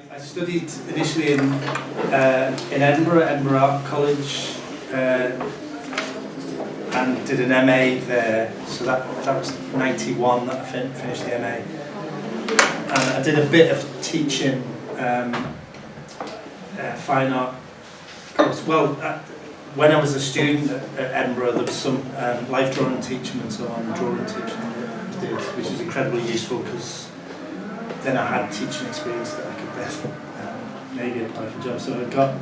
I studied initially in Edinburgh Art College, and did an MA there. So that was '91 that I finished the MA. And I did a bit of teaching, fine art course. Well, when I was a student at Edinburgh, there was some life drawing teaching and so on, drawing teaching that I did, which was incredibly useful because then I had teaching experience that I could then maybe apply for jobs. So I got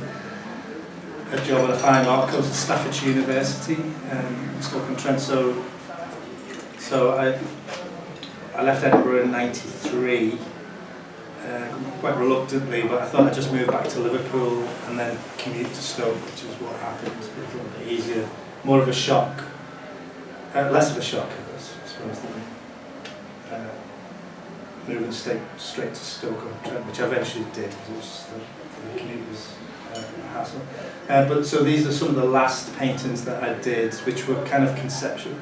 a job at a fine art course at Staffordshire University in Stoke-on-Trent. So I left Edinburgh in '93, quite reluctantly, but I thought I'd just move back to Liverpool and then commute to Stoke, which is what happened. It was a little bit easier, more of a shock, less of a shock, I suppose, than moving straight to Stoke-on-Trent, which I eventually did because the commute was a hassle. But so these are some of the last paintings that I did, which were kind of conceptual,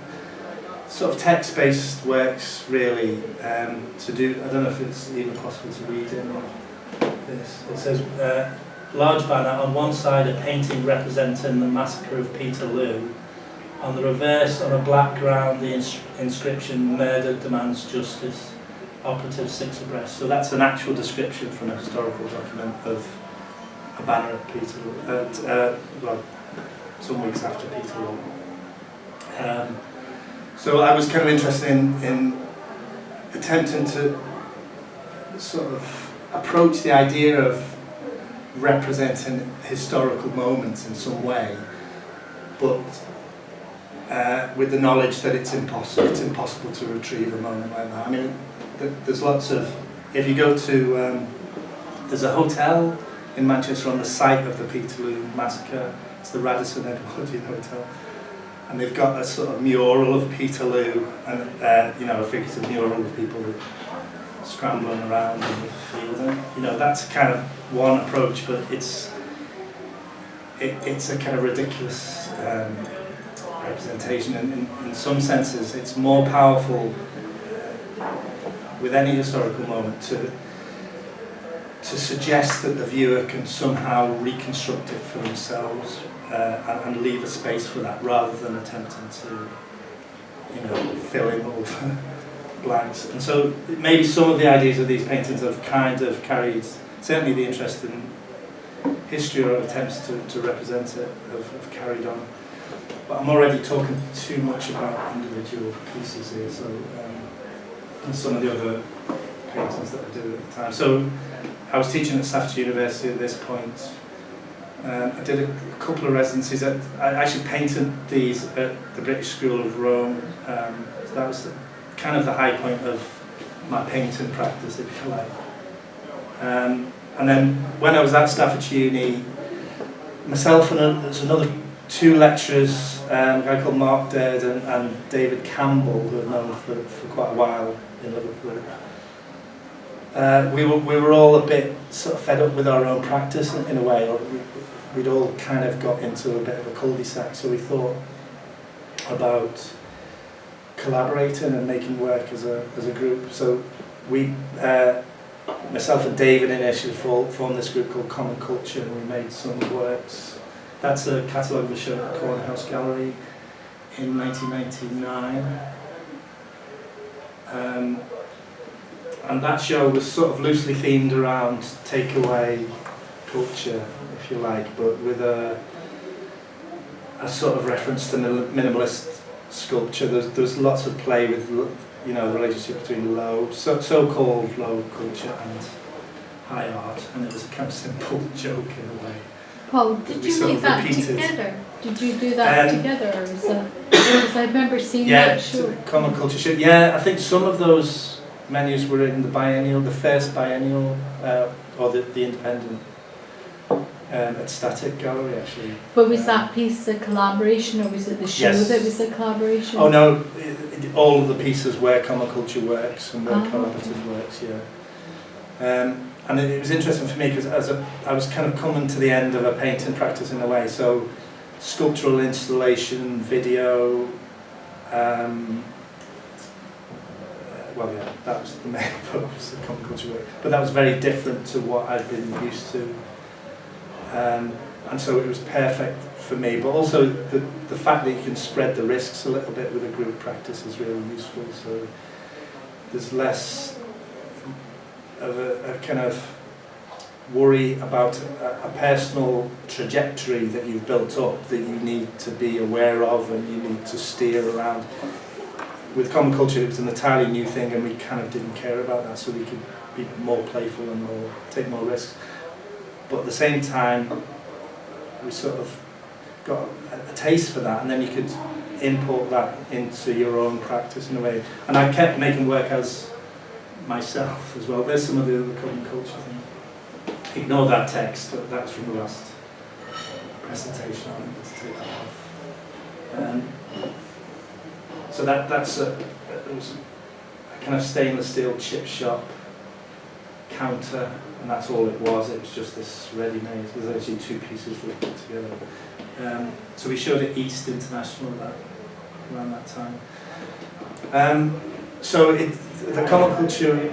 sort of text-based works, really. To do, I don't know if it's even possible to read in this. It says, large banner on one side, a painting representing the massacre of Peterloo. On the reverse, on a black ground, the inscription, "Murder demands justice. Operative 6 abreast." So that's an actual description from a historical document of a banner at Peterloo, well, some weeks after Peterloo. So I was kind of interested in attempting to sort of approach the idea of representing historical moments in some way, but with the knowledge that it's impossible to retrieve a moment like that. I mean, there's lots of, if you go to, there's a hotel in Manchester on the site of the Peterloo massacre. It's the Radisson Edwardian Hotel, and they've got a sort of mural of Peterloo, and a figurative mural of people scrambling around in the field. And that's kind of one approach, but it's a kind of ridiculous representation. And in some senses, it's more powerful with any historical moment to suggest that the viewer can somehow reconstruct it for themselves and leave a space for that, rather than attempting to, fill in all the blanks. And so maybe some of the ideas of these paintings have kind of carried, certainly the interest in history or attempts to represent it have carried on. But I'm already talking too much about individual pieces here, so and some of the other paintings that I did at the time. So I was teaching at Staffordshire University at this point. I did a couple of residencies. I actually painted these at the British School of Rome. So that was kind of the high point of my painting practice, if you like. And then when I was at Staffordshire Uni, myself and there's another two lecturers, a guy called Mark Durden and David Campbell, who I've known for quite a while in Liverpool. We were all a bit sort of fed up with our own practice in a way. We'd all kind of got into a bit of a cul-de-sac, so we thought about collaborating and making work as a group. So we, myself and David initially formed this group called Common Culture, and we made some works. That's a catalogue we showed at the Cornhouse Gallery in 1999. And that show was sort of loosely themed around takeaway culture, if you like, but with a sort of reference to minimalist sculpture. There's lots of play with, the relationship between so-called low culture and high art, and it was a kind of simple joke in a way. Paul, did you make that together? Did you do that together, or was that, because I remember seeing that show? Common Culture show. Yeah, I think some of those menus were in the first biennial, or the independent at Static Gallery, actually. But was that piece a collaboration, or was it the show that was a collaboration? Oh no, all of the pieces were Common Culture works and were collaborative works, yeah. And it was interesting for me because I was kind of coming to the end of a painting practice in a way, so sculptural installation, video, well, yeah, that was the main focus of common culture work. But that was very different to what I'd been used to. And so it was perfect for me. But also the fact that you can spread the risks a little bit with a group practice is really useful. So there's less of a kind of worry about a personal trajectory that you've built up that you need to be aware of and you need to steer around. With common culture, it was an entirely new thing, and we kind of didn't care about that, so we could be more playful and take more risks. But at the same time, we sort of got a taste for that, and then you could import that into your own practice in a way. And I kept making work as myself as well. There's some of the other common culture things. Ignore that text, that's from the last presentation. I need to take that off. So that's it was a kind of stainless steel chip shop counter, and that's all it was. It was just this ready-made. There's actually two pieces that we put together. So we showed at East International around that time. So the common culture.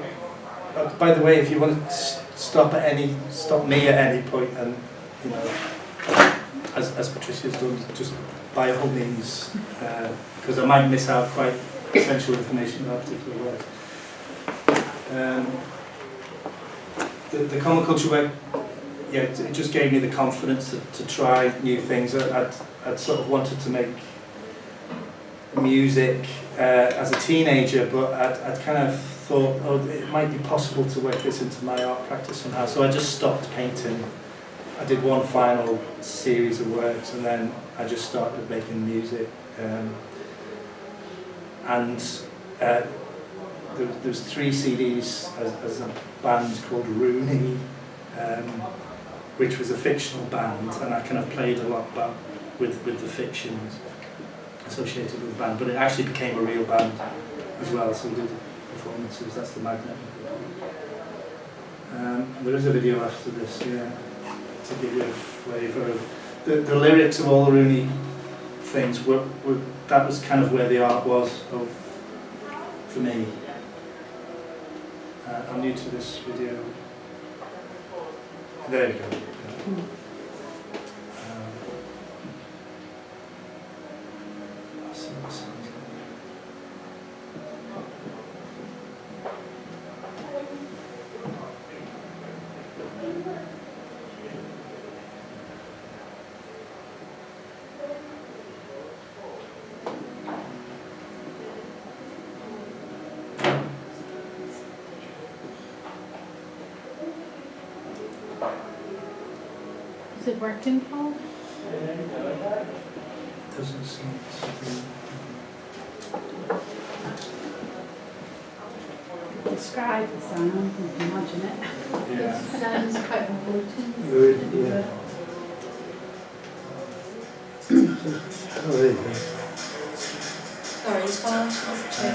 By the way, if you want to stop me at any point, and you know, as Patricia's done, just by all means, because I might miss out quite essential information about particular work. The common culture work, yeah, it just gave me the confidence to try new things. I'd sort of wanted to make music as a teenager, but I'd kind of thought, oh, it might be possible to work this into my art practice somehow. So I just stopped painting. I did one final series of works, and then I just started making music. There was 3 CDs as a band called Rooney, which was a fictional band, and I kind of played a lot about with the fictions associated with the band, but it actually became a real band as well, so we did performances. That's the Magnet. There is a video after this, yeah, to give you a flavour of the lyrics of all the Rooney things. That was kind of where the art was for me. I'm new to this video. There you go. Is it working, Paul? Doesn't seem to be. Describe the sound, imagine it. Yeah. It sounds quite important. Good, yeah. Oh, there you go. Sorry, Paul. I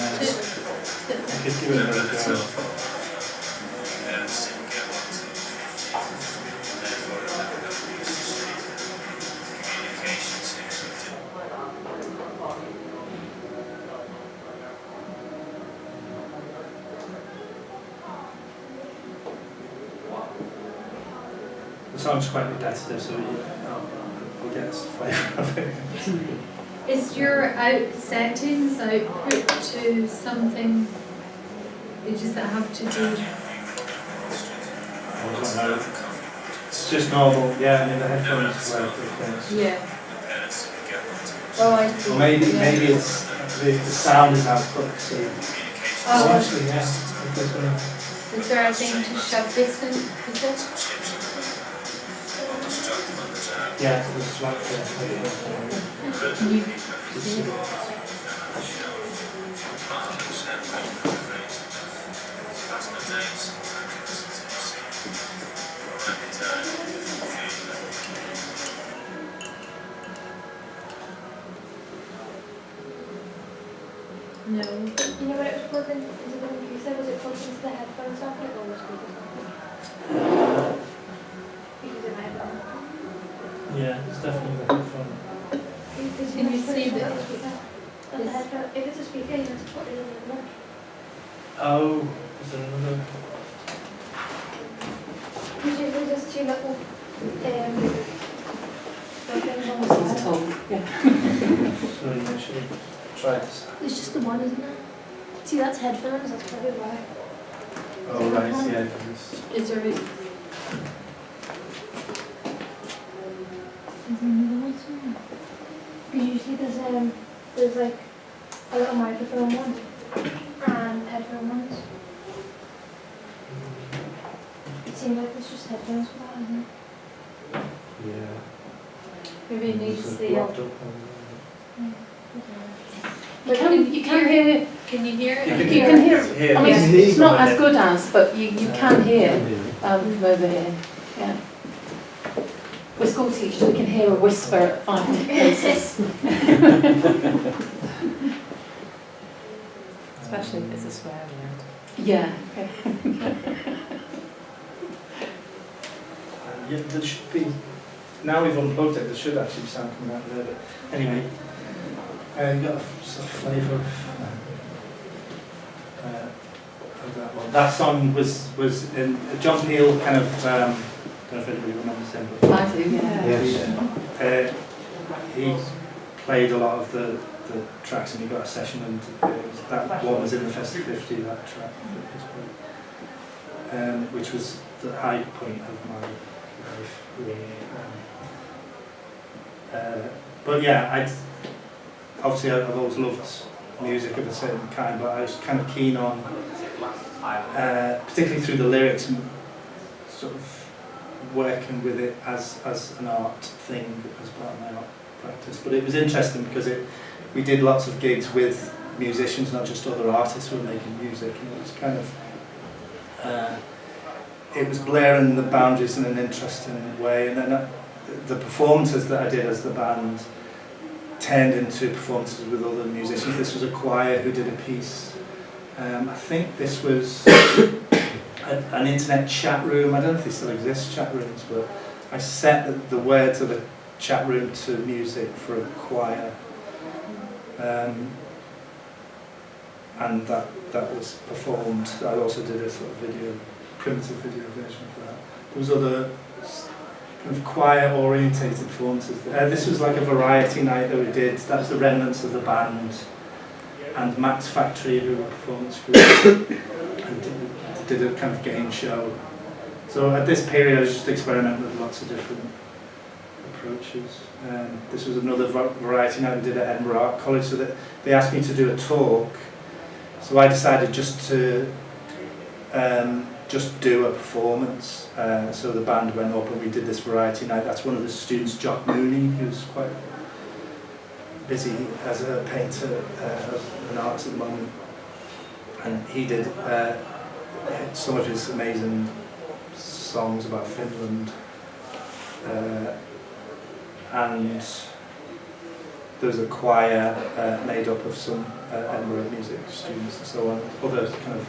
could give it another go. The song's quite repetitive, so we'll get a flavour of it. Is your settings output to something? Does that have to do? It's just normal, yeah. I mean the headphones work. Yeah. Oh, I see. Or maybe it's the sound is output. So oh, actually, yeah. Is there a thing to shove this in? Is it? Yeah, it's like that. Can you see it? No. You know when it was plugged in, you said was it plugged into the headphone socket or the speaker socket? Because it might have been. Yeah, it's definitely the headphone. Can you see that? The headphone, if it's a speaker, you have to put it in the plug. Oh, is there another? Usually just two little things on the This is side. Tom. Yeah. Sorry, I should have tried this. There's just the one, isn't it? See, that's headphones, that's probably why. Oh, right, yeah. 'Cause Is there a, Is there another one somewhere? Because usually there's like a little microphone one and headphone ones. It seems like there's just headphones for that, isn't it? yeah. maybe it needs It's the, blocked up on- You can hear it. can you hear it? You You can hear it. Here. I mean, Yeah. it's not as good as, but you can hear from over here. Yeah. We're school teachers, we can hear a whisper at 500 paces. Especially if it's a swear word. Yeah. Yeah, there should be, now we've unplugged it, there should actually be sound coming out there, but anyway, you got a sort of flavour of that one. That song was in, John Peel kind of, I don't know if anybody remembers him, but I do, yeah. he played a lot of the tracks and he got a session and that one was in the Festive 50, that track, which was the high point of my life, really. But yeah, obviously I've always loved music of a certain kind, but I was kind of keen on, particularly through the lyrics, and sort of working with it as an art thing, as part of my art practice. But it was interesting because we did lots of gigs with musicians, not just other artists who were making music, and it was kind of, it was blurring the boundaries in an interesting way, and then the performances that I did as the band turned into performances with other musicians. This was a choir who did a piece. I think this was an internet chat room. I don't know if they still exist, chat rooms, but I set the words of a chat room to music for a choir. And that was performed. I also did a sort of primitive video version of that. There was other kind of choir-orientated performances. This was like a variety night that we did. That was the remnants of the band and Max Factory, who were a performance group, and did a kind of game show. So at this period, I was just experimenting with lots of different approaches. This was another variety night we did at Edinburgh Art College, so that they asked me to do a talk. So I decided just to just do a performance. So the band went up and we did this variety night. That's one of the students, Jock Rooney, who's quite busy as a painter, an artist at the moment. And he did some of his amazing songs about Finland. And there was a choir made up of some Edinburgh music students and so on, other kind of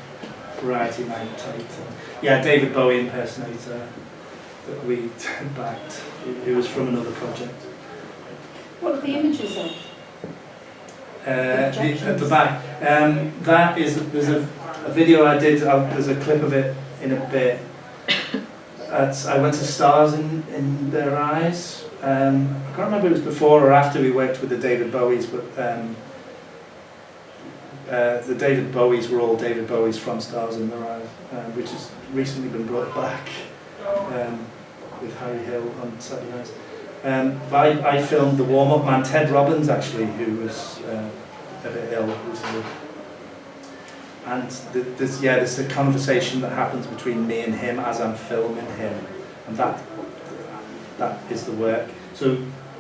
variety night type thing. Yeah, David Bowie impersonator that we backed, who was from another project. What are the images of? At the back, that is, there's a video I did, there's a clip of it in a bit. I went to Stars in Their Eyes. I can't remember if it was before or after we worked with the David Bowies, but the David Bowies were all David Bowies from Stars in Their Eyes, which has recently been brought back with Harry Hill on Saturday nights. But I filmed the warm-up man, Ted Robbins actually, who was a bit ill recently. And there's a conversation that happens between me and him as I'm filming him, and that is the work. So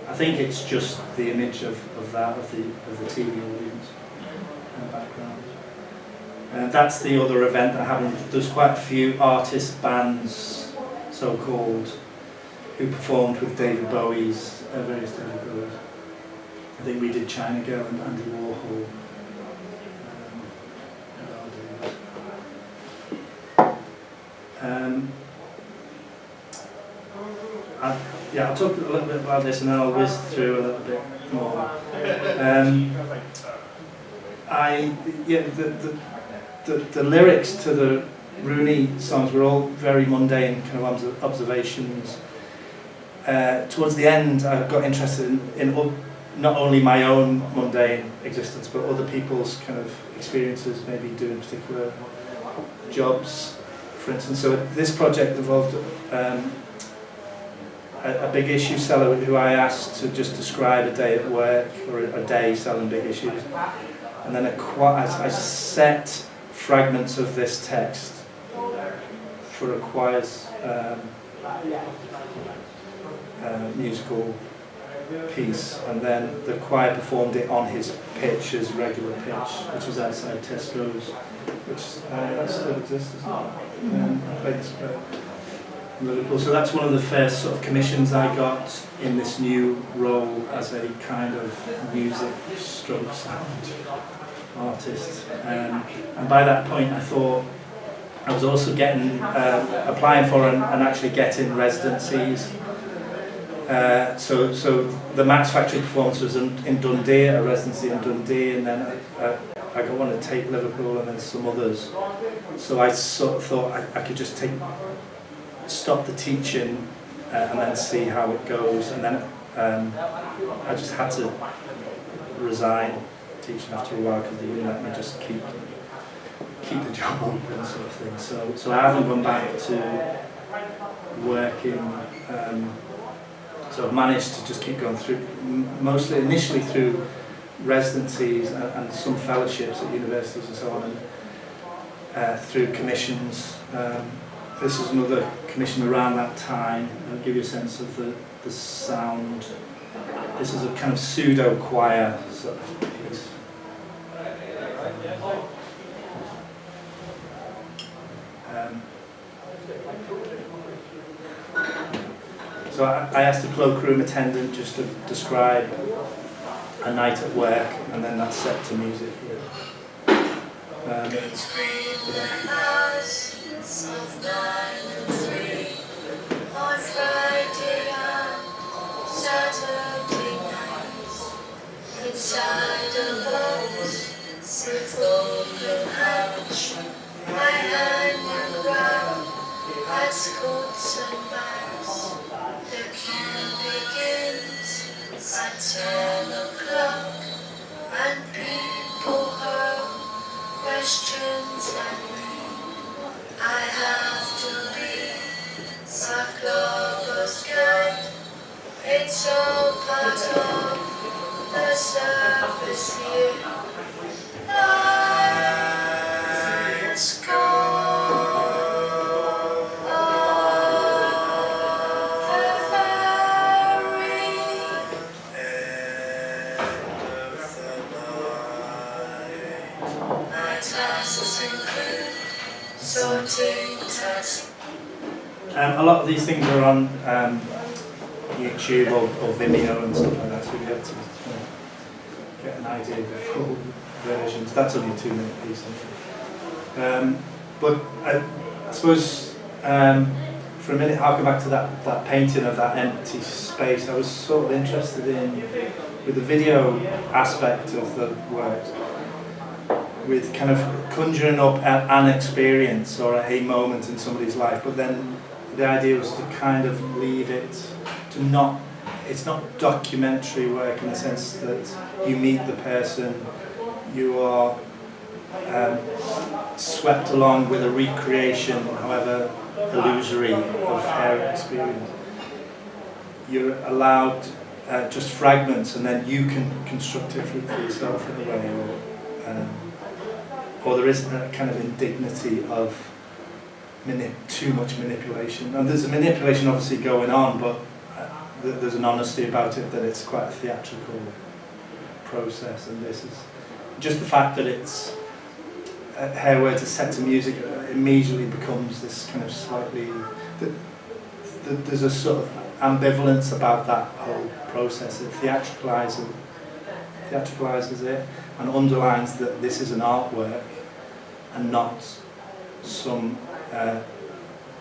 I think it's just the image of the TV audience in the background. And that's the other event that happened. There's quite a few artists, bands, so-called, who performed with David Bowie's, various David Bowies. I think we did China Girl and Andy Warhol. I'll talk a little bit about this and then I'll whiz through a little bit more. the lyrics to the Rooney songs were all very mundane kind of observations. Towards the end, I got interested in not only my own mundane existence, but other people's kind of experiences, maybe doing particular jobs, for instance. So this project involved a big issue seller who I asked to just describe a day at work, or a day selling big issues. And then I set fragments of this text for a choir's musical piece, and then the choir performed it on his pitch, his regular pitch, which was outside Tesco's, which that still exists, doesn't it? Played Square in Liverpool. So that's one of the first sort of commissions I got in this new role as a kind of music stroke sound artist. And by that point I thought I was also applying for and actually getting residencies. So the Max Factory performance was in Dundee, a residency in Dundee, and then I got one at Tate Liverpool and then some others. So I sort of thought I could just stop the teaching and then see how it goes, and then I just had to resign teaching after a while because they wouldn't let me just keep the job open, sort of thing. So I haven't gone back to working. So I've managed to just keep going through, mostly initially through residencies and some fellowships at universities and so on, and through commissions. This is another commission around that time. I'll give you a sense of the sound. This is a kind of pseudo choir sort of piece. So I asked the cloakroom attendant just to describe a night at work, and then that's set to music here. Between the hours of 9 and 3 on Friday and Saturday nights, inside a box with open hatch, my hanging round at coats and bags. The queue begins at 10 o'clock, and people hurl questions at me. I have to be a clubber's guide. It's all part of the service here. Let's go. A lot of these things are on YouTube or Vimeo and stuff like that, so we get to get an idea of the full versions. That's only a 2-minute piece. But I suppose for a minute, harking back to that painting of that empty space, I was sort of interested with the video aspect of the work, with kind of conjuring up an experience or a moment in somebody's life, but then the idea was to kind of leave it to it's not documentary work in the sense that you meet the person, you are swept along with a recreation, however illusory, of her experience. You're allowed just fragments, and then you can construct it for yourself in a way, or there isn't that kind of indignity of too much manipulation. And there's a manipulation obviously going on, but there's an honesty about it that it's quite a theatrical process, and this is just the fact that it's her words are set to music immediately becomes this kind of slightly, there's a sort of ambivalence about that whole process. It theatricalizes it and underlines that this is an artwork and not some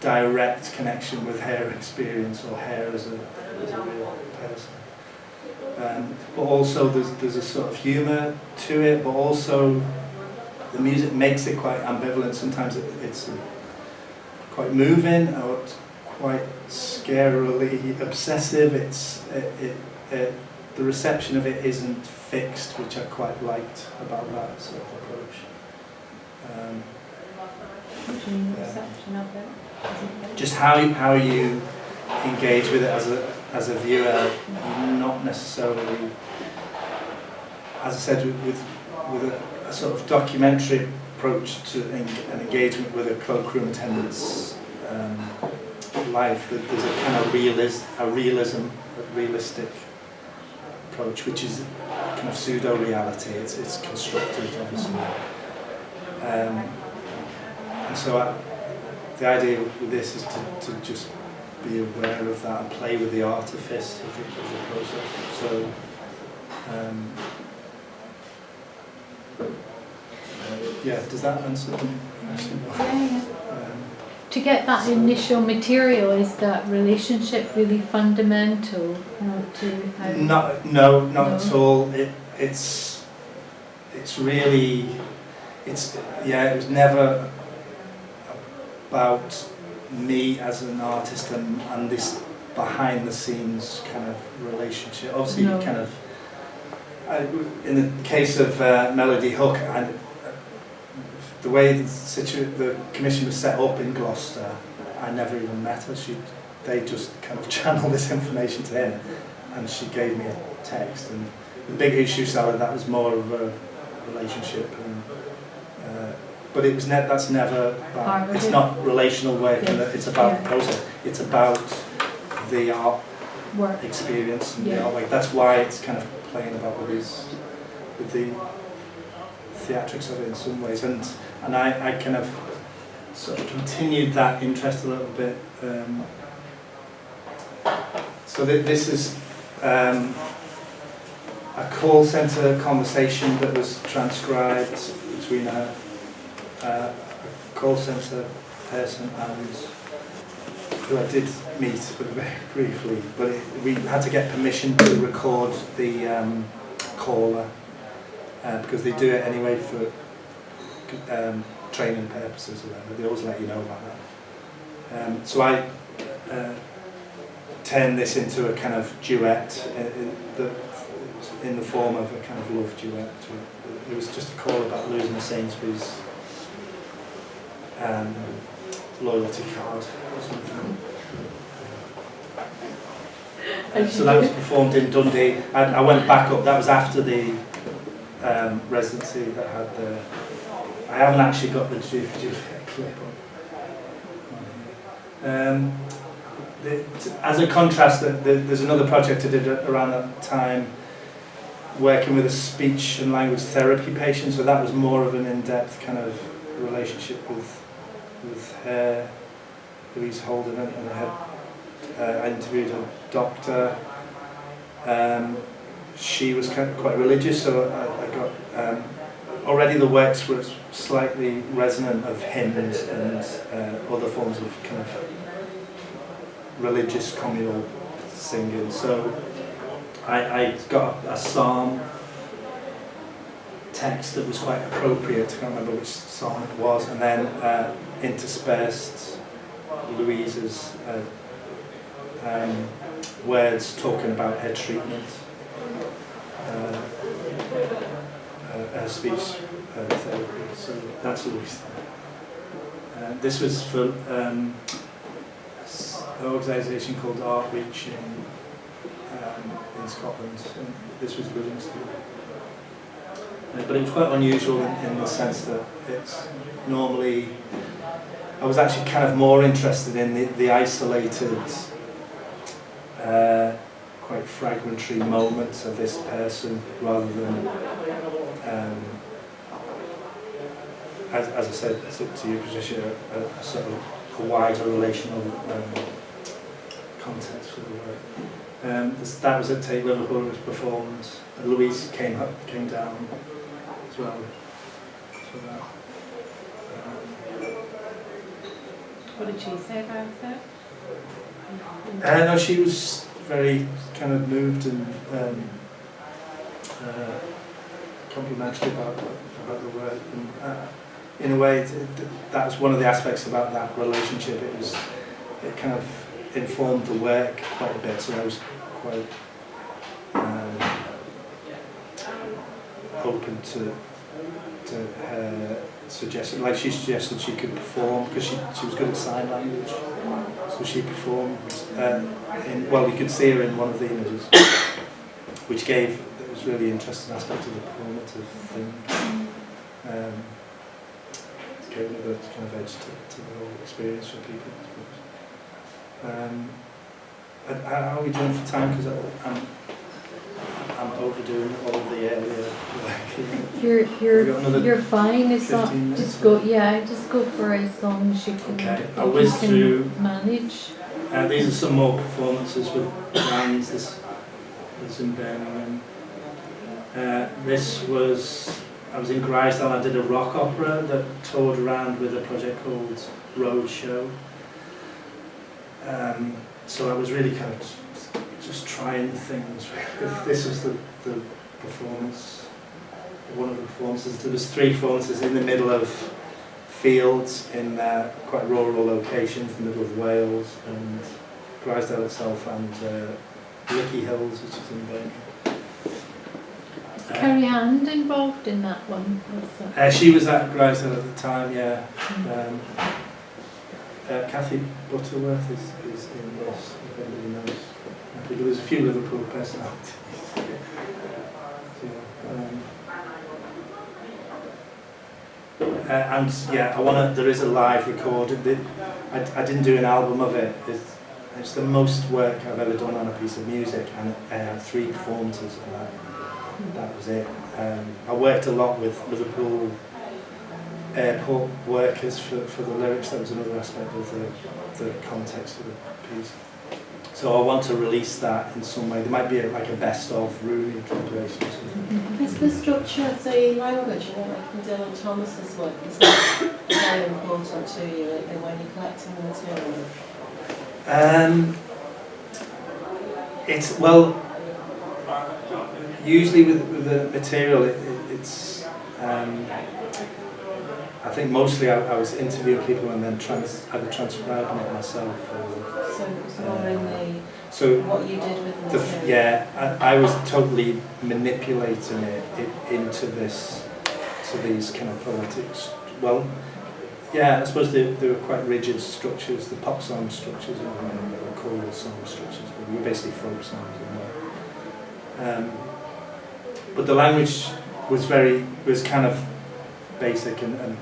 direct connection with her experience or her as a real person. But also there's a sort of humour to it, but also the music makes it quite ambivalent. Sometimes it's quite moving or it's quite scarily obsessive. The reception of it isn't fixed, which I quite liked about that sort of approach. What do you mean, the Yeah. reception of it? Just how you engage with it as a viewer, not necessarily, as I said, with a sort of documentary approach to an engagement with a cloakroom attendant's life. There's a kind of realistic approach, which is kind of pseudo-reality. It's constructed, obviously. And so the idea with this is to just be aware of that and play with the artifice of the process. So, yeah, does that answer the question? Yeah. To get that initial material, is that relationship really fundamental, to how? Not at all. It's really, it was never about me as an artist and this behind the scenes kind of relationship. Obviously, No. kind of, in the case of Melody Hook, and the way the commission was set up in Gloucester, I never even met her. They just kind of channeled this information to her, and she gave me a text. And the Big Issue Salad, that was more of a relationship, but it was that's never about, it's not relational work, and it's about the process. It's about the art Work. experience and the Yeah. art work. That's why it's kind of playing about with the theatrics of it in some ways, and I kind of sort of continued that interest a little bit. So this is a call centre conversation that was transcribed between a call centre person and who I did meet, but very briefly. But we had to get permission to record the caller. Because they do it anyway for training purposes or whatever. They always let you know about that. So I turned this into a kind of duet in the form of a kind of love duet. It was just a call about losing a Sainsbury's loyalty card or something. So that was performed in Dundee. I went back up. That was after the residency that had I haven't actually got the Juliet clip on. As a contrast, there's another project I did around that time, working with a speech and language therapy patient. So that was more of an in-depth kind of relationship with her, Louise Holden, and I interviewed a doctor. She was quite religious, so I got already the works were slightly resonant of hymns and other forms of kind of religious communal singing. So I got a psalm text that was quite appropriate. I can't remember which psalm it was, and then interspersed Louise's words talking about her treatment. Her speech therapy, so that's Louise. This was for an organisation called Outreach in Scotland, and this was Livingston. But it was quite unusual in the sense that it's normally, I was actually kind of more interested in the isolated, quite fragmentary moments of this person rather than, as I said to you, Patricia, a sort of a wider relational context for the work. That was at Tate Liverpool. It was performed. Louise came down as well for that. What did she say about it? No, she was very kind of moved and complimentary about about the work. And, in a way, that was one of the aspects about that relationship. It kind of informed the work quite a bit, so I was quite open to her suggestion. Like she suggested she could perform, because she was good at sign language, so she performed. You could see her in one of the images, which it was really interesting aspect of the performative thing. It gave another kind of edge to the whole experience for people, I suppose. How are we doing for time? Because I'm overdoing all of the earlier work. You're fine. It's not 15 minutes? just go for as long as you can. Okay, if I'll you whiz can through. manage. These are some more performances with bands. This was in Birmingham. I was in Grisdale. I did a rock opera that toured around with a project called Road Show. So I was really kind of just trying things. This was the performance, one of the performances. There was 3 performances in the middle of fields in quite rural locations, in the middle of Wales and Grisdale itself, and Licky Hills, which is in Birmingham. Is Carrie Hand involved in that one? She was at Grisdale at the time, yeah. Kathy Butterworth is in this, if anybody knows. There's a few Liverpool personalities. There is a live recording. I didn't do an album of it. It's the most work I've ever done on a piece of music, and I had 3 performances, and that was it. I worked a lot with Liverpool airport workers for the lyrics. That was another aspect of the context of the piece. So I want to release that in some way. There might be a best of Rooney compilation or something. Is the structure of the language, like in Dylan Thomas's work, is that very important to you when you're collecting the material? Usually with the material, it's. I think mostly I was interviewing people and then either transcribing it myself. So more in what you did with the material? Yeah, I was totally manipulating it into these kind of poetics. Well, yeah, I suppose they were quite rigid structures, the pop song structures, or choral song structures, but they were basically folk songs in there. But the language was kind of basic and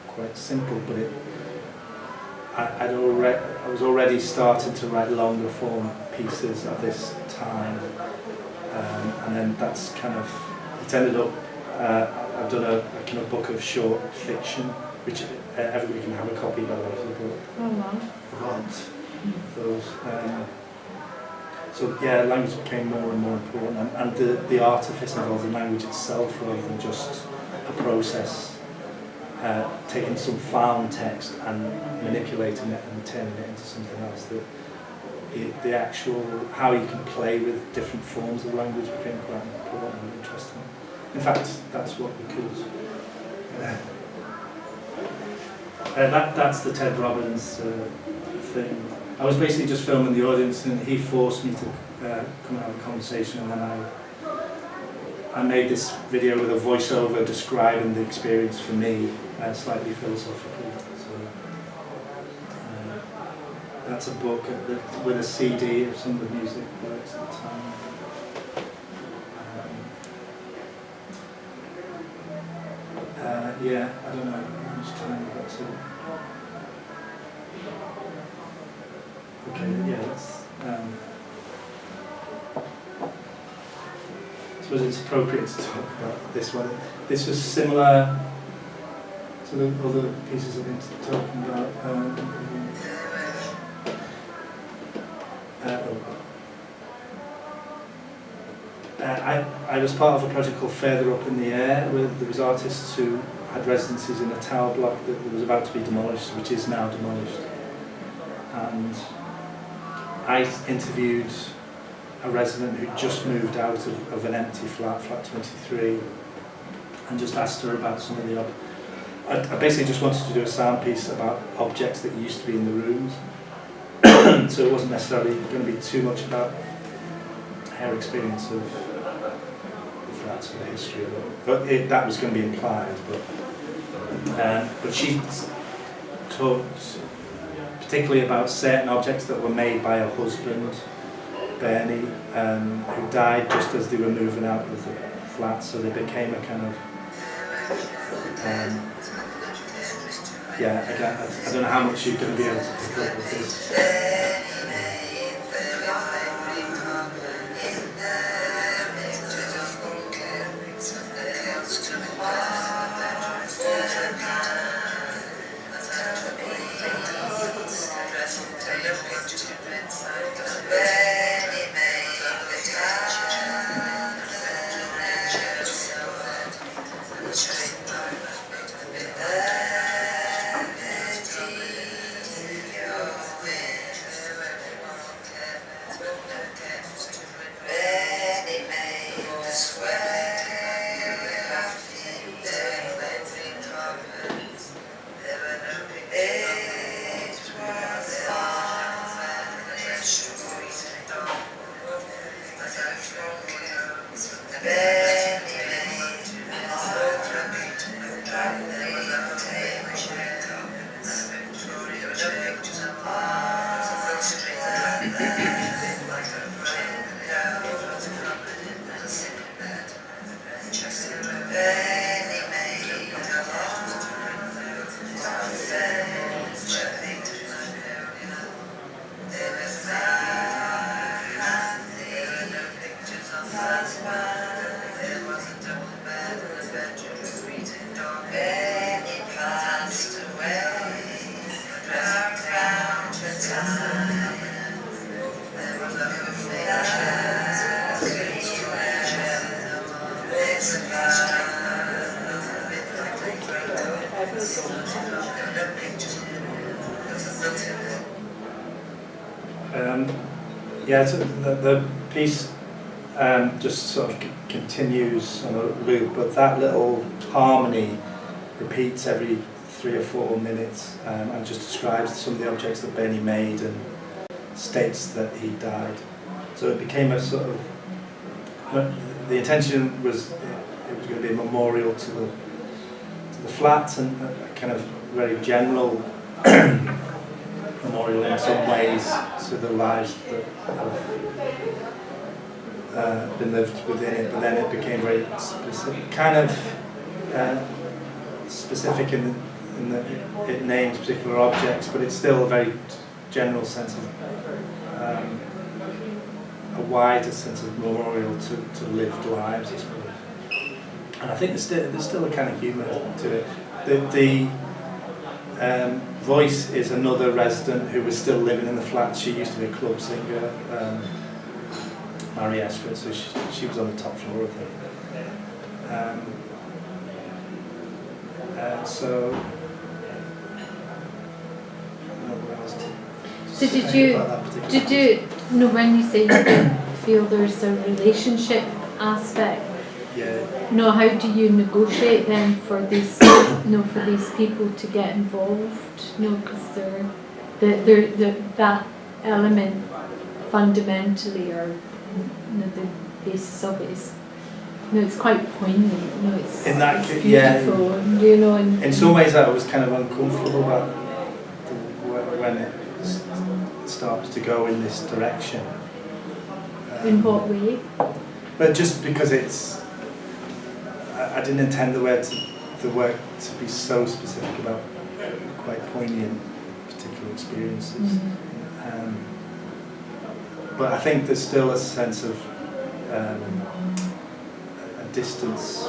quite simple, but I was already starting to write longer form pieces at this time, and then that's kind of, it ended up, I've done a kind of book of short fiction, which everybody can have a copy by the way, but I want those. So yeah, language became more and more important, and the artifice involved in language itself rather than just a process. Taking some found text and manipulating it and turning it into something else. The actual, how you can play with different forms of language became quite important and interesting. In fact, that's what we could. That's the Ted Robbins thing. I was basically just filming the audience, and he forced me to come and have a conversation, and then I made this video with a voiceover describing the experience for me, slightly philosophical. So that's a book with a CD of some of the music lyrics at the time. Yeah, I don't know how much time we've got to. Okay, yeah, that's. I suppose it's appropriate to talk about this one. This was similar to the other pieces I've been talking about. I was part of a project called Further Up in the Air, where there was artists who had residencies in a tower block that was about to be demolished, which is now demolished. And I interviewed a resident who just moved out of an empty flat 23, and just asked her about some of the I basically just wanted to do a sound piece about objects that used to be in the rooms. So it wasn't necessarily going to be too much about her experience of the flats or the history of it. But that was going to be implied. But she talked particularly about certain objects that were made by her husband, Bernie, who died just as they were moving out of the flat, so they became a kind of yeah, again, I don't know how much you're going to be able to pick up with this. Yeah, so the piece just sort of continues on a loop, but that little harmony repeats every 3 or 4 minutes and just describes some of the objects that Benny made and states that he died. So it became a sort of, the intention was it was going to be a memorial to the flats and a kind of very general memorial in some ways to the lives that have been lived within it, but then it became very specific, kind of specific in that it names particular objects, but it's still a very general sense of a wider sense of memorial to lived lives, I suppose. And I think there's still a kind of humour to it. The voice is another resident who was still living in the flat. She used to be a club singer, Mary Esford, so she was on the top floor of it. So, I don't know what else to So say about that particular did you know when you say you don't feel there's a relationship aspect? Yeah. No, how do you negotiate then for these, for these people to get involved? Because they're that element fundamentally, or the basis of it is, it's quite poignant. It's, In that it's case, yeah. beautiful, and, In some ways, I was kind of uncomfortable about when it started to go in this direction. in what way? But just because I didn't intend the work to be so specific about quite poignant particular experiences. But I think there's still a sense of a distance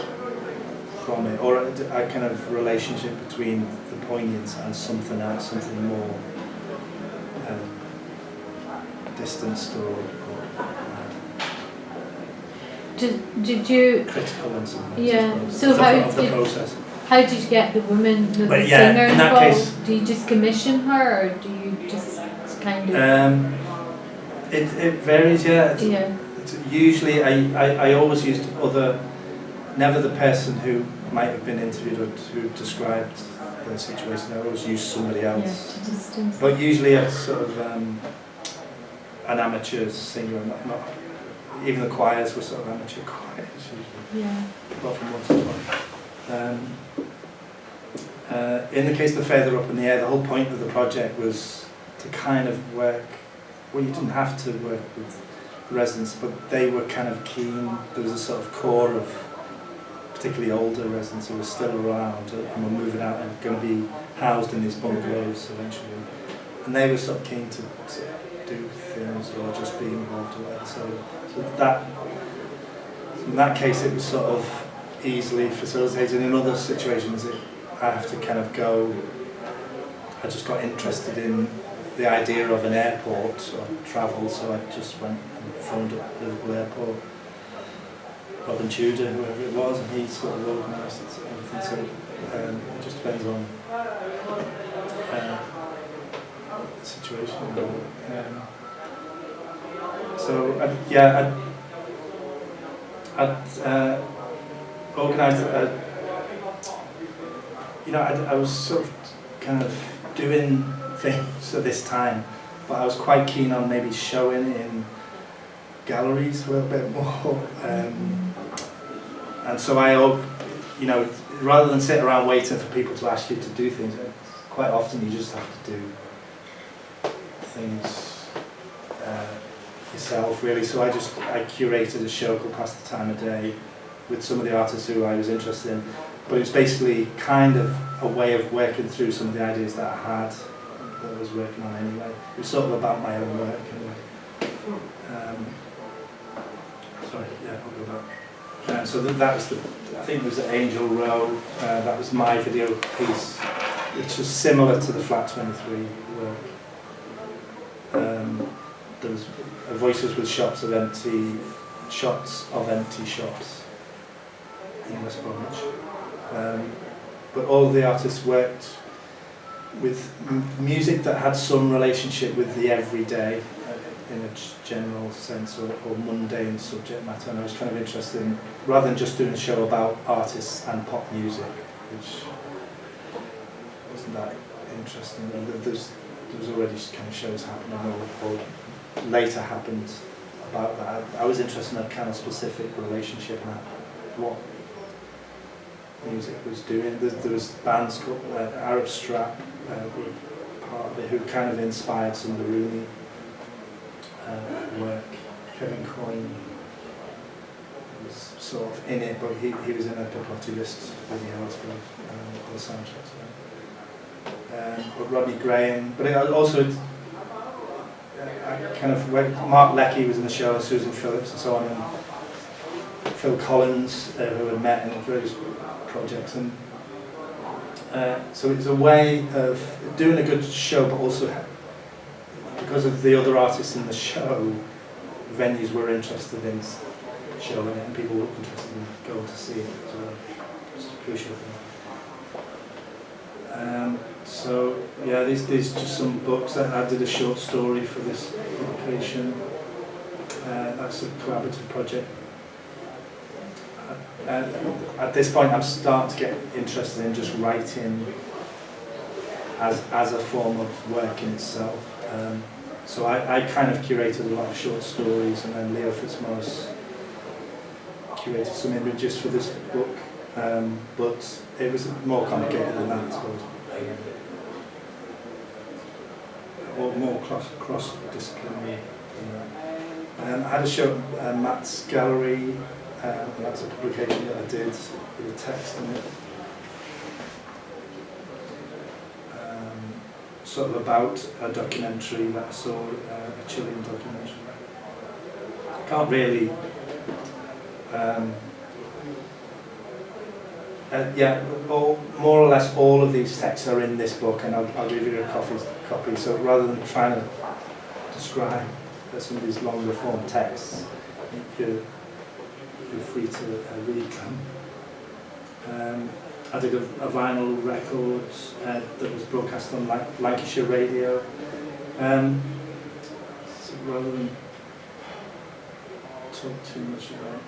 from it, or a kind of relationship between the poignance and something else, something more distanced or Did you? critical in some ways. Yeah. I suppose, So of the process. how did you get the woman, the But yeah, singer in that involved? case- Do you just commission her, or do you just kind of? It varies, yeah. Yeah. Usually, I always used never the person who might have been interviewed or who described the situation, I always use somebody Yeah, else. to distance. But usually it's sort of an amateur singer, not even the choirs were sort of amateur choirs usually, Yeah. apart from once or twice. In the case of the Feather Up in the Air, the whole point of the project was to kind of work, well, you didn't have to work with residents, but they were kind of keen. There was a sort of core of particularly older residents who were still around and were moving out and going to be housed in these bungalows eventually. And they were sort of keen to do things or just be involved or whatever. So that, in that case, it was sort of easily facilitated. In other situations, I have to kind of go. I just got interested in the idea of an airport or travel, so I just went and phoned up the local airport, Robin Tudor, whoever it was, and he sort of organised everything. So it just depends on the situation. I'd organised. I was sort of kind of doing things at this time, but I was quite keen on maybe showing in galleries a little bit more. And so rather than sit around waiting for people to ask you to do things, quite often you just have to do things yourself, really. So I curated a show called Past the Time of Day with some of the artists who I was interested in, but it was basically kind of a way of working through some of the ideas that I had, that I was working on anyway. It was sort of about my own work anyway. I'll go back. So that was I think it was at Angel Row. That was my video piece, which was similar to the Flat 23 work. There was voices with shots of empty shops in West Bromwich. But all the artists worked with music that had some relationship with the everyday in a general sense, or mundane subject matter, and I was kind of interested in, rather than just doing a show about artists and pop music, which wasn't that interesting. There was already kind of shows happening or later happened about that. I was interested in a kind of specific relationship and what music was doing. There was bands called Arab Strap, were part of it, who kind of inspired some of the Rooney work. Kevin Coyne was sort of in it, but he was in a Pipotti List video as well, on the soundtrack. But Rodney Graham, but it also Mark Leckie was in the show, Susan Phillips and so on, and Phil Collins, who had met in various projects, and so it was a way of doing a good show, but also because of the other artists in the show, venues were interested in showing it, and people were interested in going to see it as well. It's a crucial thing. These just some books that I did a short story for this publication. That's a collaborative project. At this point, I'm starting to get interested in just writing as a form of work in itself. So I kind of curated a lot of short stories, and then Leo Fitzmaurice curated some images for this book, but it was more complicated than that, I suppose. Or more cross-disciplinary than that. I had a show at Matt's Gallery, and that's a publication that I did with a text in it. Sort of about a documentary that I saw, a Chilean documentary. I can't really, more or less all of these texts are in this book, and I'll give you a copy. So rather than trying to describe some of these longer form texts, you're free to read them. I did a vinyl record that was broadcast on Lancashire radio. So rather than talk too much about,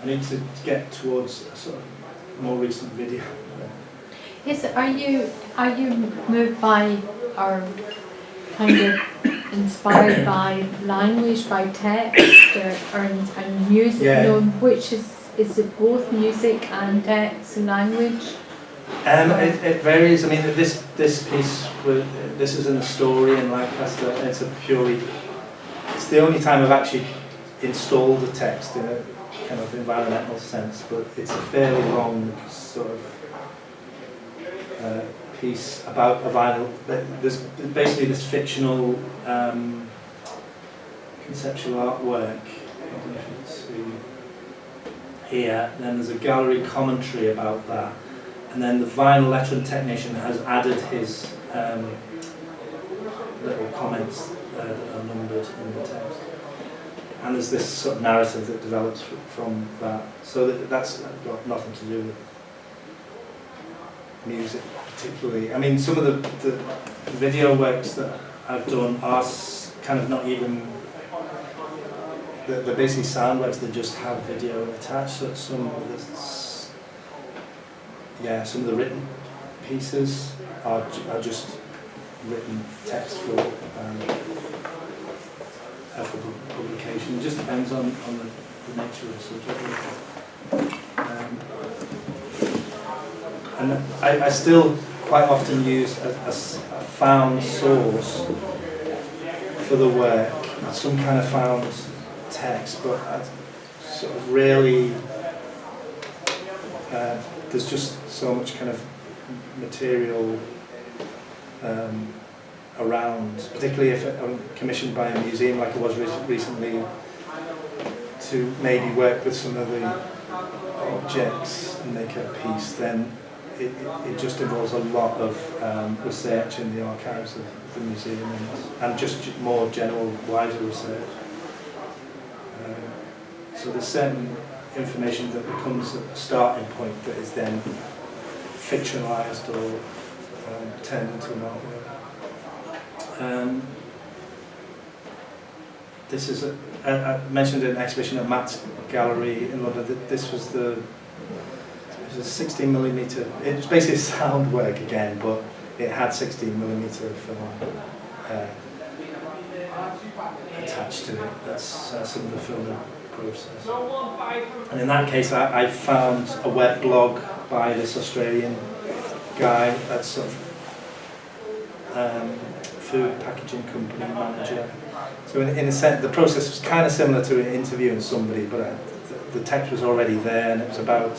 I need to get towards a sort of more recent video. Yes, are you moved by or kind of inspired by language, by text, or and music? Yeah. You know, which is it both music and text and language? It varies. I mean, this piece, this isn't a story in Lancaster. It's it's the only time I've actually installed the text in a kind of environmental sense, but it's a fairly long sort of piece about a vinyl. There's basically this fictional conceptual artwork. I don't know if you can see here. Then there's a gallery commentary about that, and then the vinyl lettering technician has added his little comments that are numbered in the text. And there's this sort of narrative that develops from that. So that's got nothing to do with music particularly. I mean, some of the video works that I've done are kind of not even, they're basically sound works that just have video attached. So some of the written pieces are just written text for publication. It just depends on the nature of the subject. And I still quite often use a found source for the work, some kind of found text, but I sort of rarely, there's just so much kind of material around, particularly if I'm commissioned by a museum like I was recently to maybe work with some of the objects and make a piece, then it just involves a lot of research in the archives of the museum and just more general, wider research. So there's certain information that becomes a starting point that is then fictionalised or turned into an artwork. This is I mentioned an exhibition at Matt's Gallery in London. This was it was a 16mm. It was basically sound work again, but it had 16mm film attached to it. That's some of the filming process. And in that case, I found a web blog by this Australian guy that's sort of food packaging company manager. So in a sense, the process was kind of similar to interviewing somebody, but the text was already there, and it was about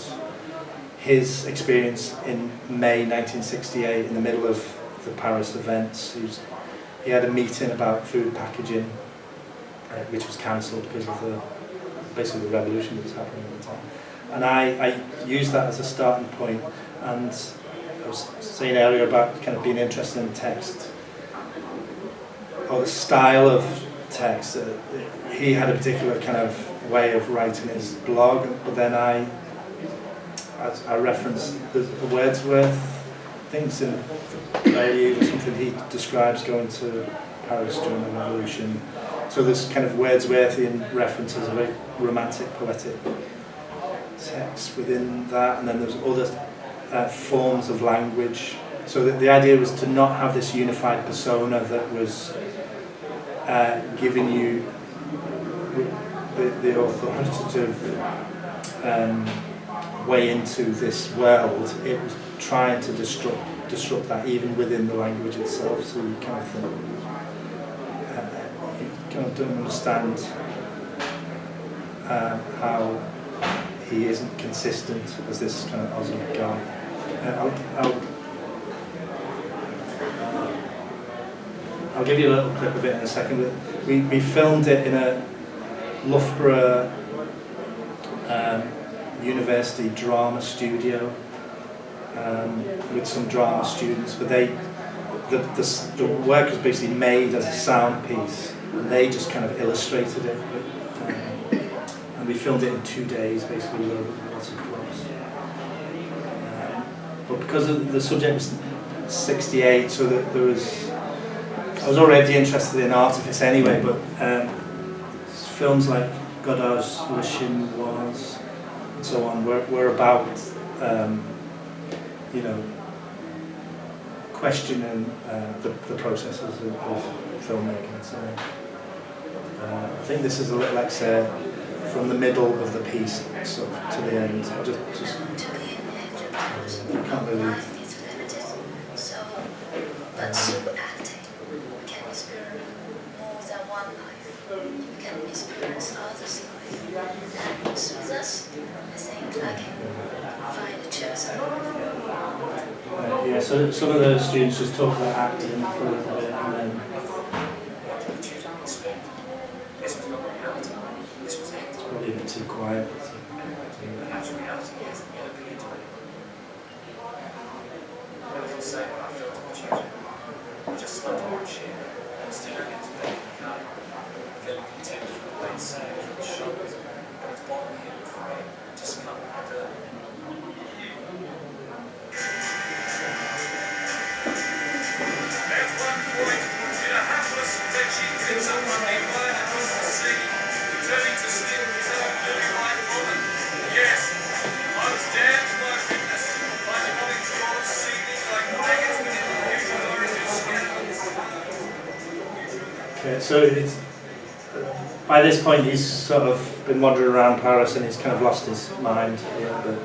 his experience in May 1968 in the middle of the Paris events. He had a meeting about food packaging, which was cancelled because of basically the revolution that was happening at the time. And I used that as a starting point, and I was saying earlier about kind of being interested in text, or the style of text. He had a particular kind of way of writing his blog, but then I referenced the Wordsworth things in Prelude or something. He describes going to Paris during the Revolution. So there's kind of Wordsworthian references, a very romantic, poetic text within that, and then there's other forms of language. So the idea was to not have this unified persona that was giving you the authoritative way into this world. It was trying to disrupt that even within the language itself. So you kind of think, you kind of don't understand how he isn't consistent as this kind of Aussie guy. I'll give you a little clip of it in a second. We filmed it in a Loughborough University drama studio with some drama students, but the work was basically made as a sound piece, and they just kind of illustrated it. And we filmed it in 2 days, basically, with lots of props. But because the subject was 68, so that there was, I was already interested in artifice anyway, but films like Godard's Le Chinoise and so on were about, you know, questioning the processes of filmmaking. So I think this is a little like, say, from the middle of the piece sort of to the end. I just can't really. Life is limited, so but through acting, we can experience more than one life. We can experience others' life, and through this, I think I can find a chosen. Yeah, so some of the students just talk about acting for a little bit, and then it's probably a bit too quiet. Okay, so it's by this point he's sort of been wandering around Paris and he's kind of lost his mind a little bit.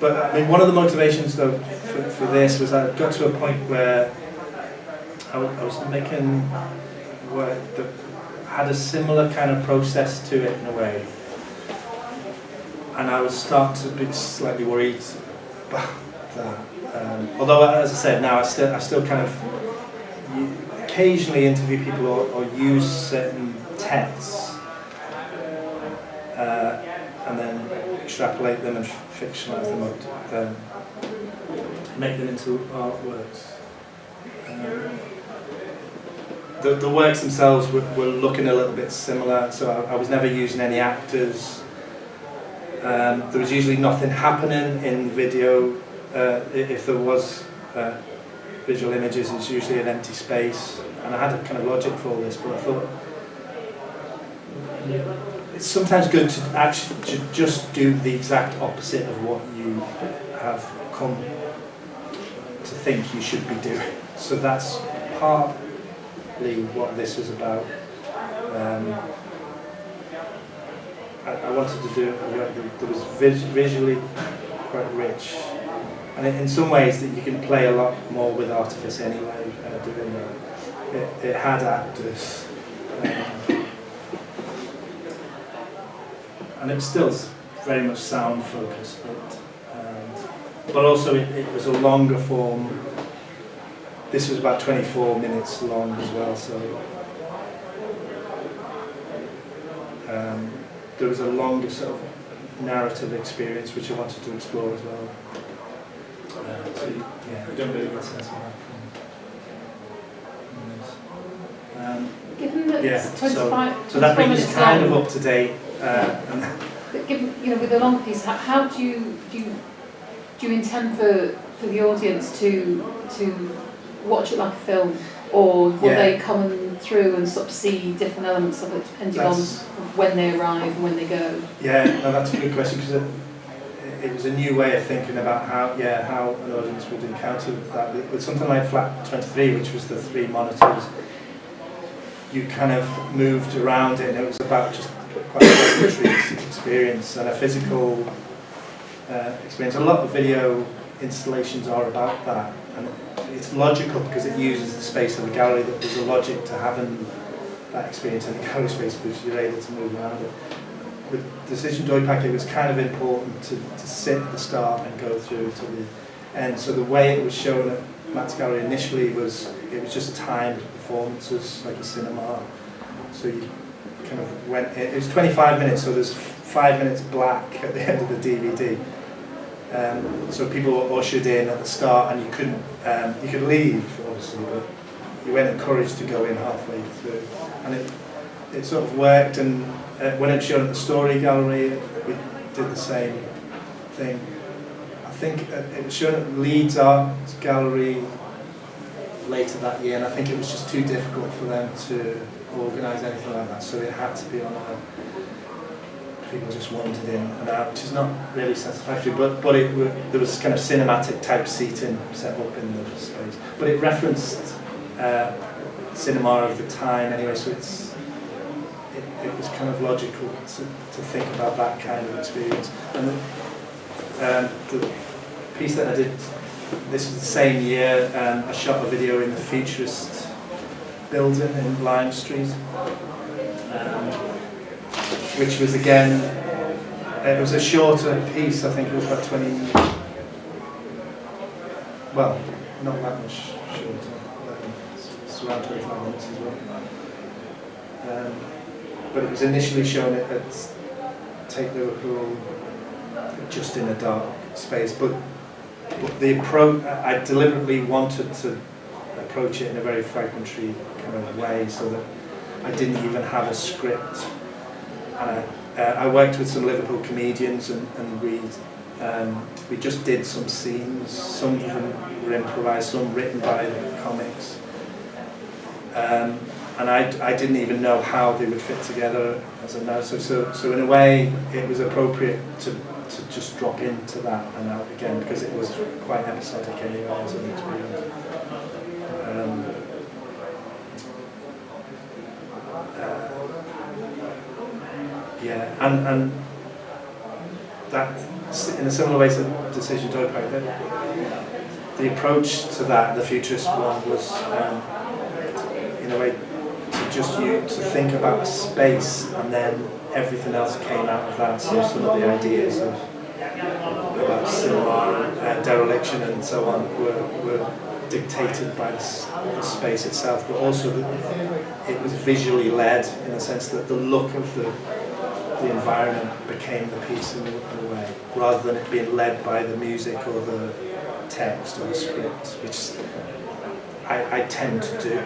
But I mean, one of the motivations though for this was I got to a point where I was making work that had a similar kind of process to it in a way, and I was starting to be slightly worried about that. Although, as I said, now I still kind of occasionally interview people or use certain texts and then extrapolate them and fictionalize them up, make them into artworks. The works themselves were looking a little bit similar, so I was never using any actors. There was usually nothing happening in video. If there was visual images, it's usually an empty space, and I had a kind of logic for all this, but I thought it's sometimes good to actually just do the exact opposite of what you have come to think you should be doing. So that's partly what this was about. I wanted to do a work that was visually quite rich, and in some ways that you can play a lot more with artifice anyway, doing that. It had actors, and it was still very much sound focused, but also it was a longer form. This was about 24 minutes long as well, so there was a longer sort of narrative experience which I wanted to explore as well. So yeah, I don't really get a sense of that from this. Given that Yeah, it's 25, so that 24 brings us minutes kind long, of up to date. but given, you know, with the long piece, how do you intend for the audience to watch it like a film, or will they come through and sort of see different elements of it depending on when they arrive and when they go? Yeah, no, that's a good question, because it was a new way of thinking about how an audience would encounter that. With something like Flat 23, which was the 3 monitors, you kind of moved around it, and it was about just quite a auditory experience and a physical experience. A lot of video installations are about that, and it's logical because it uses the space of the gallery. That there's a logic to having that experience in the gallery space because you're able to move around it. With Decision Doipak, it was kind of important to sit at the start and go through to the end. So the way it was shown at Matt's Gallery initially was just timed performances, like a cinema. So you kind of went. It was 25 minutes, so there's 5 minutes black at the end of the DVD. So people were ushered in at the start, and you couldn't. You could leave, obviously, but you weren't encouraged to go in halfway through. And it sort of worked. And when it was shown at the Story Gallery, we did the same thing. I think it was shown at Leeds Art Gallery later that year, and I think it was just too difficult for them to organise anything like that, so it had to be on a people just wandered in and out, which is not really satisfactory, but there was kind of cinematic type seating set up in the space. But it referenced cinema of the time anyway, so it was kind of logical to think about that kind of experience. And the piece that I did, this was the same year, I shot a video in the Futurist building in Lime Street, which was again, it was a shorter piece, I think it was about 20, well, not that much shorter, it's around 25 minutes as well. But it was initially shown at Take Liverpool, just in a dark space, but the approach, I deliberately wanted to approach it in a very fragmentary kind of way, so that I didn't even have a script. And I worked with some Liverpool comedians, and we just did some scenes. Some of them were improvised, some written by the comics. And I didn't even know how they would fit together as a narrative. So in a way, it was appropriate to just drop into that and out again, because it was quite episodic anyway as an experience. Yeah, and that, in a similar way to Decision Dog Park, the approach to that, the Futurist one, was in a way to think about a space, and then everything else came out of that. So some of the ideas about cinema, dereliction and so on were dictated by the space itself, but also it was visually led, in the sense that the look of the environment became the piece in a way, rather than it being led by the music or the text or the script, which I tended to do.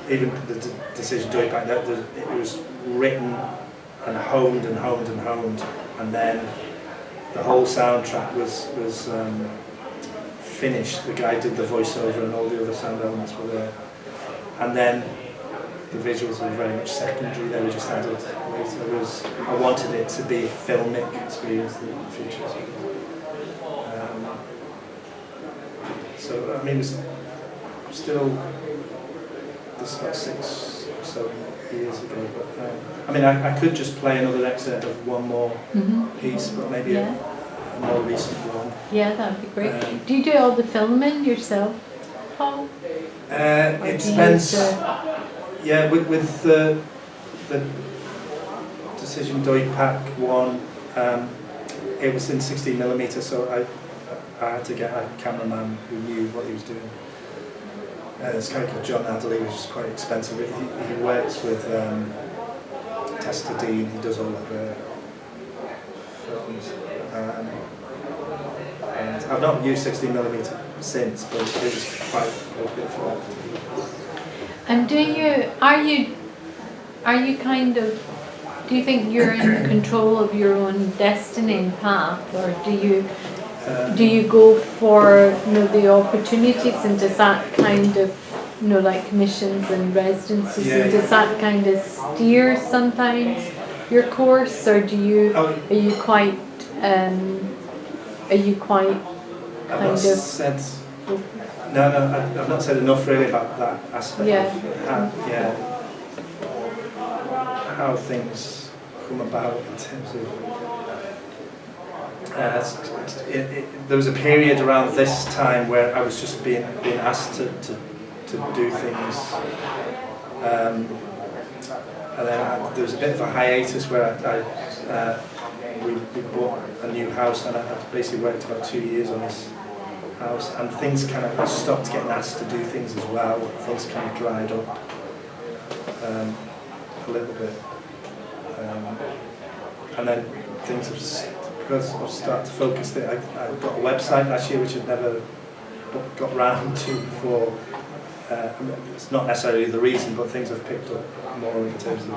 Even the Decision Doing Back, it was written and honed and honed and honed, and then the whole soundtrack was finished. The guy did the voiceover and all the other sound elements were there, and then the visuals were very much secondary. They were just added later. I wanted it to be a filmic experience, the Futures. So I mean, it was still, this is about 6 or so years ago, but I mean, I could just play another excerpt of one more piece, but maybe a more recent one. Yeah, that'd be great. Do you do all the filming yourself, Paul? It depends. Yeah, with the Decision Doig Pack one, it was in 16mm, so I had to get a cameraman who knew what he was doing. This guy called John Adderley, which is quite expensive. He works with Tester Dean, he does all of the films. And I've not used 16mm since, but it was quite appropriate for that. And are you kind of, do you think you're in control of your own destiny and path, or do you go for the opportunities, and does that kind of like commissions and residencies, and does that kind of steer sometimes your course, or are you quite No, I've not said enough really about that aspect of how things come about in terms of. There was a period around this time where I was just being asked to do things, and then there was a bit of a hiatus where we bought a new house, and I basically worked about 2 years on this house, and things kind of stopped getting asked to do things as well. Things kind of dried up a little bit, and then things have, because I've started to focus there. I got a website last year which I'd never got round to before. It's not necessarily the reason, but things have picked up more in terms of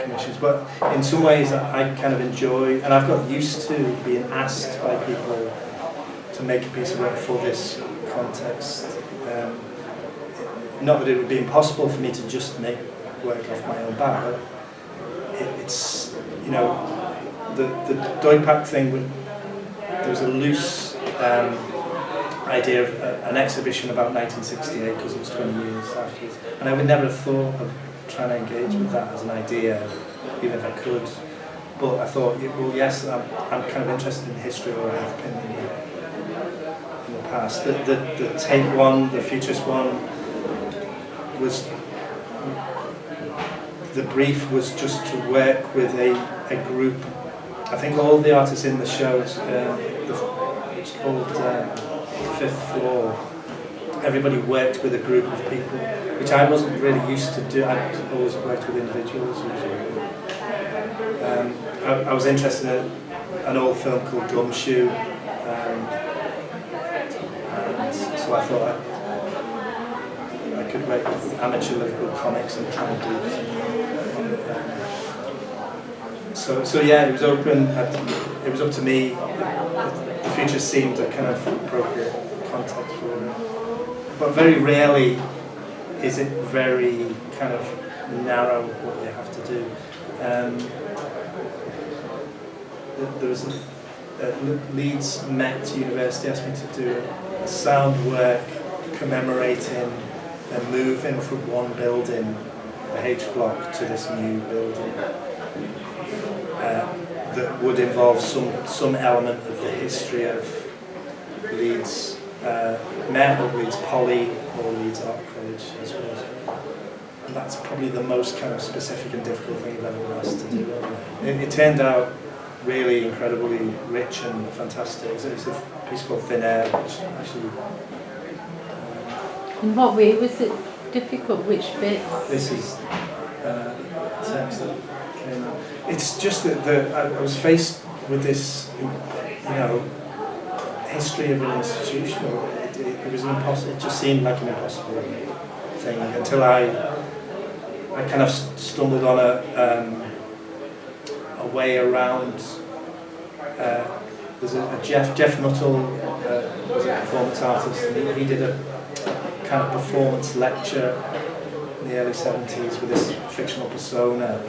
commissions. But in some ways I kind of enjoy, and I've got used to being asked by people to make a piece of work for this context. Not that it would be impossible for me to just make work off my own bat, it's, you know, the Doipak thing, there was a loose idea of an exhibition about 1968 because it was 20 years afterwards, and I would never have thought of trying to engage with that as an idea, even if I could. But I thought, well, yes, I'm kind of interested in history, or I have been in the past. The tape one, the futurist one, was, the brief was just to work with a group. I think all the artists in the show, it's called Fifth Floor. Everybody worked with a group of people, which I wasn't really used to do. I'd always worked with individuals usually. I was interested in an old film called Gumshoe, and so I thought I could work with amateur Liverpool comics and try and do something. So yeah, it was open. It was up to me. The future seemed a kind of appropriate context for it, but very rarely is it very kind of narrow what you have to do. There was Leeds Met University asked me to do a sound work commemorating a move-in from one building, the H block, to this new building that would involve some element of the history of Leeds Met, or Leeds Poly, or Leeds Art College, I suppose. And that's probably the most kind of specific and difficult thing I've ever been asked to do. It turned out really incredibly rich and fantastic. It's a piece called Thin Air, which actually... In what way was it difficult? Which bits? This is text that came out. It's just that I was faced with this, you know, history of an institution. It was impossible. It just seemed like an impossible thing until I kind of stumbled on a way around. There's a Jeff Nuttall, was a performance artist, and he did a kind of performance lecture in the early 70s with this fictional persona,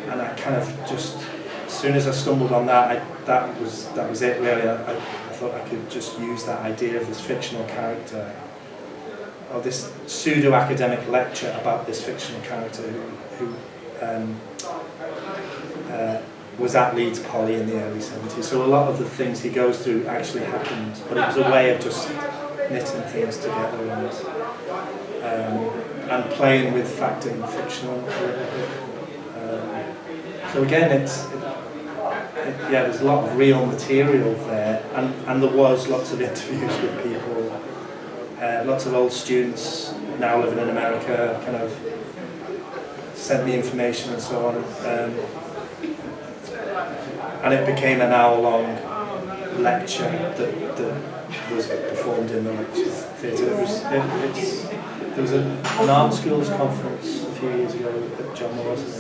and I kind of just, as soon as I stumbled on that, that was it really. I thought I could just use that idea of this fictional character, or this pseudo-academic lecture about this fictional character who was at Leeds Poly in the early 70s. So a lot of the things he goes through actually happened, but it was a way of just knitting things together and playing with fact and fiction. So again, there's a lot of real material there, and there was lots of interviews with people, lots of old students now living in America kind of sent me information and so on. And it became an hour-long lecture that was performed in the lecture theatre. There was an art schools conference a few years ago at John Moore's, and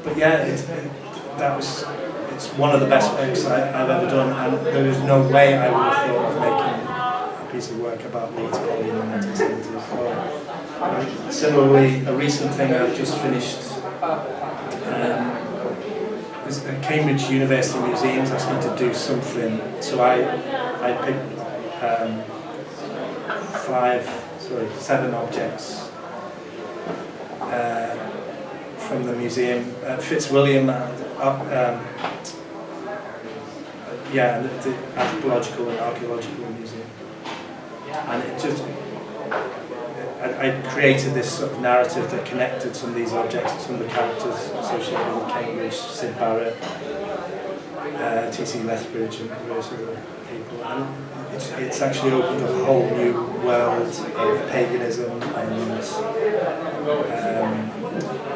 but yeah, it's one of the best works I've ever done, and there was no way I would have thought of making a piece of work about Leeds Poly in the 1970s. Similarly, a recent thing I've just finished is Cambridge University Museums asked me to do something, so I picked 7 objects from the museum, Fitzwilliam, the Anthropological and Archaeological Museum, and it just, I created this sort of narrative that connected some of these objects to some of the characters associated with Cambridge, Sid Barrett, T.C. Lethbridge, and various other people. And it's actually opened up a whole new world of paganism and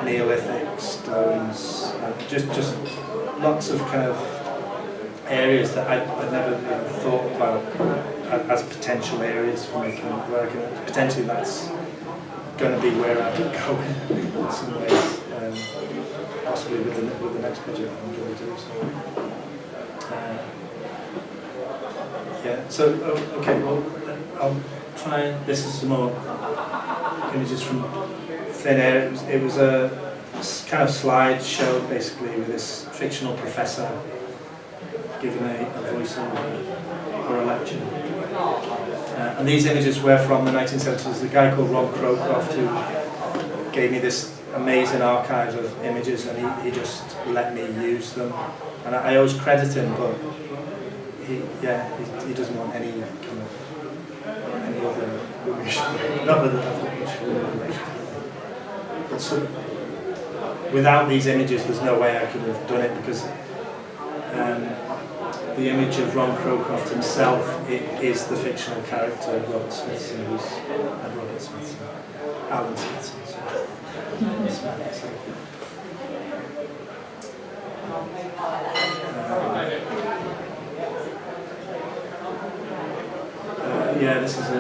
Neolithic stones, and just lots of kind of areas that I'd never even thought about as potential areas for making work, and potentially that's going to be where I'd go in some ways, possibly with the next project I'm going to do. So, Yeah, so, okay, well, I'll try and, this is some more images from thin air. It was a kind of slide show, basically, with this fictional professor giving a voiceover or a lecture. And these images were from the 1970s. There's a guy called Ron Crowcroft who gave me this amazing archive of images, and he just let me use them. And I always credit him, but he doesn't want any kind of any other not that but so, without these images, there's no way I could have done it, because the image of Ron Crowcroft himself is the fictional character Robert Smithson, who's Robert Smithson, Alan Smithson. Yeah, this is a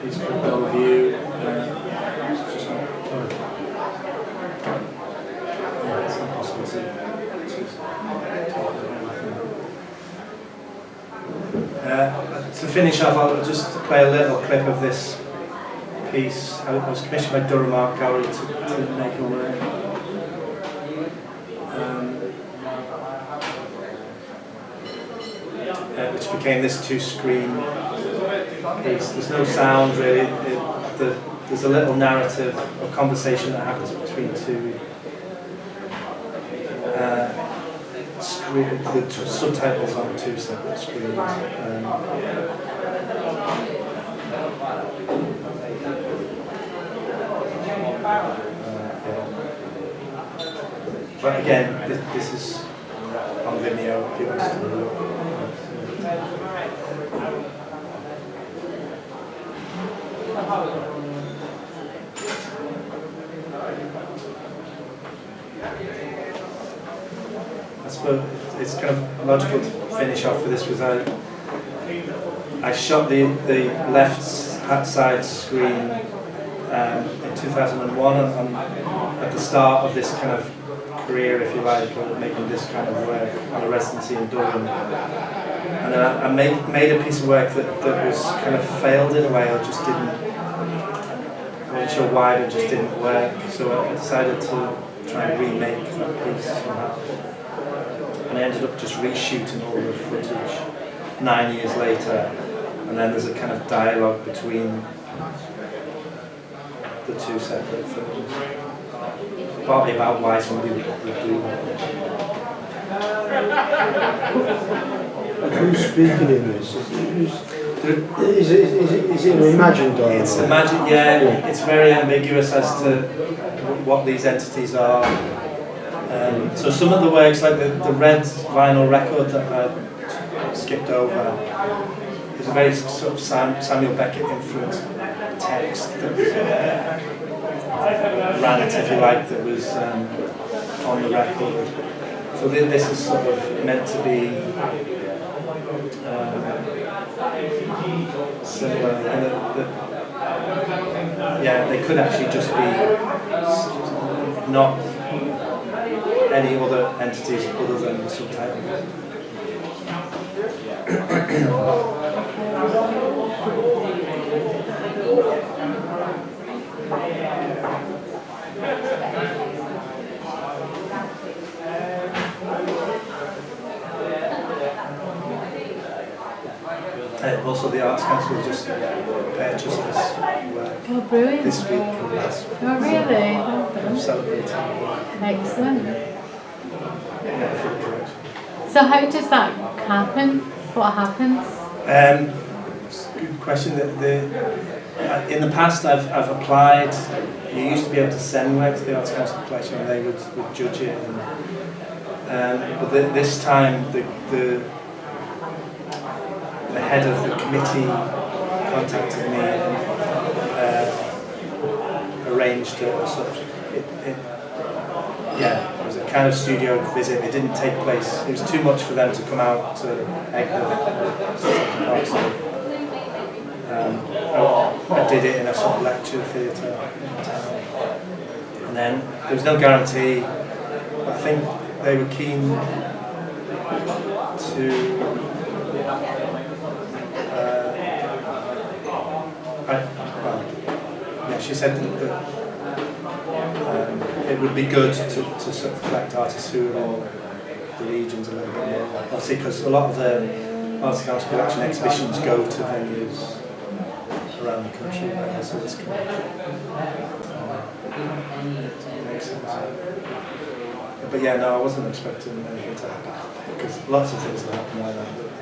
piece of overview. It's not possible to finish off, I'll just play a little clip of this piece. I was commissioned by Durham Art Gallery to make a work. Which became this two-screen piece. There's no sound really. There's a little narrative or conversation that happens between two. The subtitles on two separate screens. But again, this is on Vimeo if you want to look. I suppose it's kind of logical to finish off with this, because I shot the left side screen in 2001 at the start of this kind of career, if you like, of making this kind of work on a residency in Durham. And then I made a piece of work that was kind of failed in a way, or just didn't, I wasn't sure why, but it just didn't work. So I decided to try and remake that piece somehow. And I ended up just reshooting all the footage 9 years later, and then there's a kind of dialogue between the two separate films, partly about why somebody would do that. Who's speaking in this? Is it an imagined dialogue? It's imagined, yeah. It's very ambiguous as to what these entities are. So some of the works, like the red vinyl record that I skipped over, is a very sort of Samuel Beckett influenced text that was rant, if you like, that was on the record. So this is sort of meant to be similar, and they could actually just be not any other entities other than the subtitles. Also, the Arts Council just purchased this work brilliant. this week or last week. Oh, really? I'm celebrating. Excellent. Yeah, for the collection. So how does that happen? What happens? It's a good question. In the past, I've applied. You used to be able to send work to the Arts Council collection, and they would judge it. But this time, the head of the committee contacted me and arranged it. It was a kind of studio visit. It didn't take place. It was too much for them to come out to Eggborough. I did it in a sort of lecture theatre in town. And then there was no guarantee. But I think they were keen to she said that it would be good to sort of collect artists who are in the regions a little bit more. Obviously, because a lot of the Arts Council collection exhibitions go to venues around the country where there's this collection. Makes sense. But yeah, no, I wasn't expecting anything to happen because lots of things have happened like that.